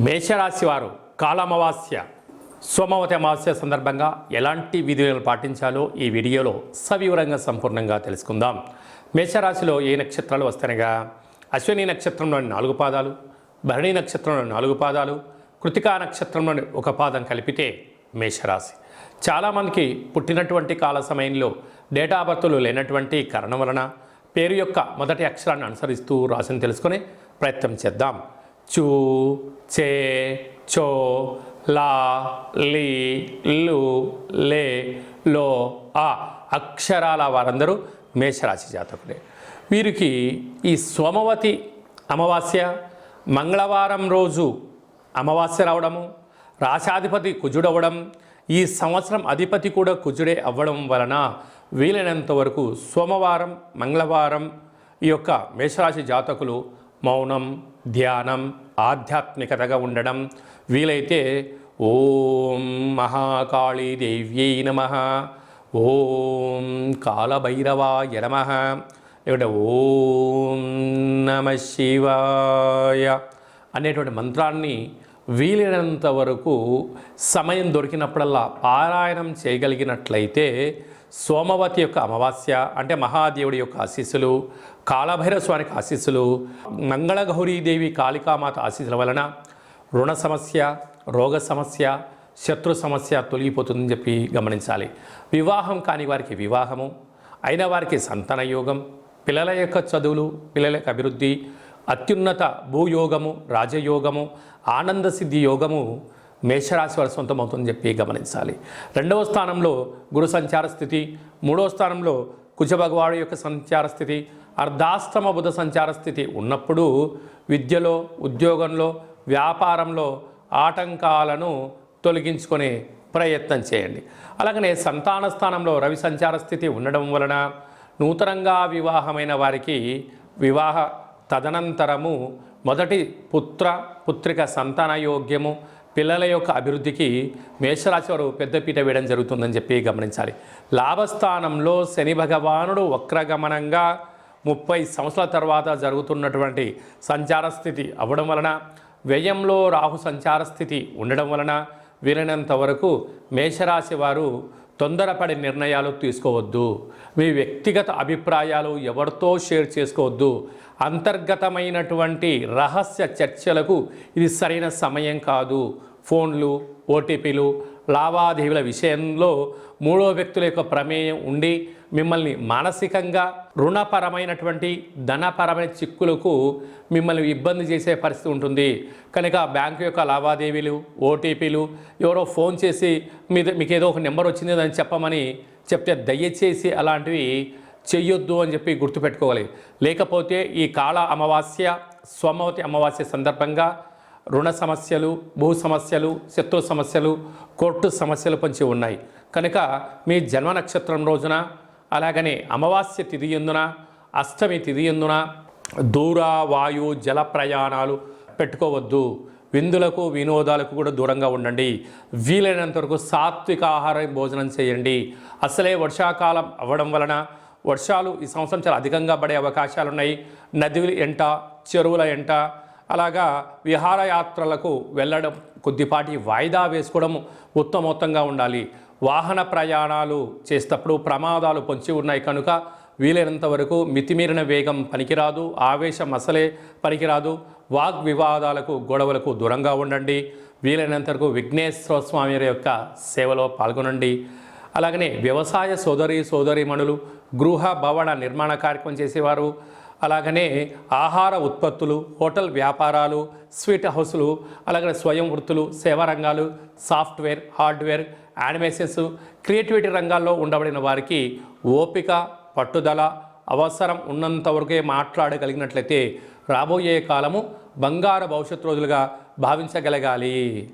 మేషరాశి వారు కాలమావాస్య సోమవతి అమావాస్య సందర్భంగా ఎలాంటి విధులను పాటించాలో ఈ వీడియోలో సవివరంగా సంపూర్ణంగా తెలుసుకుందాం. మేషరాశిలో ఏ నక్షత్రాలు వస్తాయనగా అశ్విని నక్షత్రంలోని 4 పాదాలు, భరణి నక్షత్రంలోని 4 పాదాలు, కృతికా నక్షత్రంలోని 1 పాదం కలిపితే మేషరాశి. చాలామందికి పుట్టినటువంటి కాల సమయంలో డేటా బర్త్లు లేనటువంటి కారణం వలన పేరు యొక్క మొదటి అక్షరాన్ని అనుసరిస్తూ రాశిని తెలుసుకునే ప్రయత్నం చేద్దాం. చూ, చే, చో, లా, లీ, లు, లే, లో, ఆ అక్షరాల వారందరూ మేషరాశి జాతకులే. వీరికి ఈ సోమవతి అమావాస్య మంగళవారం రోజు అమావాస్య రావడము, రాశాధిపతి కుజుడవడం, ఈ సంవత్సరం అధిపతి కూడా కుజుడే అవ్వడం వలన వీలైనంత వరకు సోమవారం మంగళవారం ఈ యొక్క మేషరాశి జాతకులు మౌనం, ధ్యానం, ఆధ్యాత్మికతగా ఉండడం, వీలైతే ఓం మహాకాళీ దేవ్యై నమః, ఓం కాలభైరవాయ నమః, లేకుంటే ఓం నమః శివాయ అనేటువంటి మంత్రాన్ని వీలైనంత వరకు సమయం దొరికినప్పుడల్లా పారాయణం చేయగలిగినట్లయితే సోమవతి యొక్క అమావాస్య అంటే మహాదేవుడి యొక్క ఆశీస్సులు, కాలభైరవ స్వామికి ఆశీస్సులు, మంగళగౌరీదేవి కాళికామాత ఆశీస్సుల వలన రుణ సమస్య, రోగ సమస్య, శత్రు సమస్య తొలగిపోతుందని చెప్పి గమనించాలి. వివాహం కాని వారికి వివాహము, అయిన వారికి సంతాన యోగం, పిల్లల యొక్క చదువులు, పిల్లల యొక్క అభివృద్ధి, అత్యున్నత భూయోగము, రాజయోగము, ఆనంద సిద్ధి యోగము మేషరాశి వారి సొంతమవుతుందని చెప్పి గమనించాలి. 2వ స్థానంలో గురు సంచార స్థితి, 3వ స్థానంలో కుజభగవాడు యొక్క సంచార స్థితి, అర్ధాష్టమ బుధ సంచార స్థితి ఉన్నప్పుడు విద్యలో, ఉద్యోగంలో, వ్యాపారంలో ఆటంకాలను తొలగించుకునే ప్రయత్నం చేయండి. అలాగనే సంతాన స్థానంలో రవి సంచార స్థితి ఉండడం వలన నూతనంగా వివాహమైన వారికి వివాహ తదనంతరము మొదటి పుత్రిక సంతాన యోగ్యము, పిల్లల యొక్క అభివృద్ధికి మేషరాశి వారు పెద్దపీట వేయడం జరుగుతుందని చెప్పి గమనించాలి. లాభస్థానంలో శని భగవానుడు వక్రగమనంగా 30 సంవత్సరాల తర్వాత జరుగుతున్నటువంటి సంచార స్థితి అవ్వడం వలన, వ్యయంలో రాహు సంచార స్థితి ఉండడం వలన వీలైనంత వరకు మేషరాశి వారు తొందరపడి నిర్ణయాలు తీసుకోవద్దు. మీ వ్యక్తిగత అభిప్రాయాలు ఎవరితో షేర్ చేసుకోవద్దు. అంతర్గతమైనటువంటి రహస్య చర్చలకు ఇది సరైన సమయం కాదు. ఫోన్లు, ఓటీపీలు, లావాదేవీల విషయంలో 3వ వ్యక్తుల యొక్క ప్రమేయం ఉండి మిమ్మల్ని మానసికంగా రుణపరమైనటువంటి ధనపరమైన చిక్కులకు మిమ్మల్ని ఇబ్బంది చేసే పరిస్థితి ఉంటుంది. కనుక బ్యాంకు యొక్క లావాదేవీలు, ఓటీపీలు, ఎవరో ఫోన్ చేసి మీకు ఏదో ఒక నెంబర్ వచ్చింది అని చెప్పమని చెప్తే దయచేసి అలాంటివి చెయ్యొద్దు అని చెప్పి గుర్తుపెట్టుకోవాలి. లేకపోతే ఈ కాల అమావాస్య, సోమవతి అమావాస్య సందర్భంగా రుణ సమస్యలు, భూ సమస్యలు, శత్రు సమస్యలు, కోర్టు సమస్యలు పొంచి ఉన్నాయి. కనుక మీ జన్మ నక్షత్రం రోజున, అలాగనే అమావాస్య తిథి ఎందున, అష్టమి తిథి ఎందున దూర వాయు జల ప్రయాణాలు పెట్టుకోవద్దు. విందులకు, వినోదాలకు కూడా దూరంగా ఉండండి. వీలైనంత వరకు సాత్విక ఆహారం భోజనం చేయండి. అసలే వర్షాకాలం అవ్వడం వలన వర్షాలు ఈ సంవత్సరం చాలా అధికంగా పడే అవకాశాలు ఉన్నాయి. నదుల ఎంట, చెరువుల ఎంట, అలాగా విహారయాత్రలకు వెళ్ళడం కొద్దిపాటి వాయిదా వేసుకోవడం ఉత్తమోత్తంగా ఉండాలి. వాహన ప్రయాణాలు చేసేటప్పుడు ప్రమాదాలు పొంచి ఉన్నాయి కనుక వీలైనంత వరకు మితిమీరిన వేగం పనికిరాదు, ఆవేశం అసలే పనికిరాదు. వాగ్వివాదాలకు, గొడవలకు దూరంగా ఉండండి. వీలైనంత వరకు విఘ్నేశ్వర స్వామి యొక్క సేవలో పాల్గొనండి. అలాగనే వ్యవసాయ సోదరీమణులు, గృహ భవన నిర్మాణ కార్యక్రమం చేసేవారు, అలాగనే ఆహార ఉత్పత్తులు, హోటల్ వ్యాపారాలు, స్వీట్ హౌస్లు, అలాగనే స్వయం వృత్తులు, సేవా రంగాలు, సాఫ్ట్వేర్, హార్డ్వేర్, యానిమేషన్స్, క్రియేటివిటీ రంగాల్లో ఉండబడిన వారికి ఓపిక, పట్టుదల అవసరం ఉన్నంత వరకే మాట్లాడగలిగినట్లయితే రాబోయే కాలము బంగారు భవిష్యత్తు రోజులుగా భావించగలగాలి.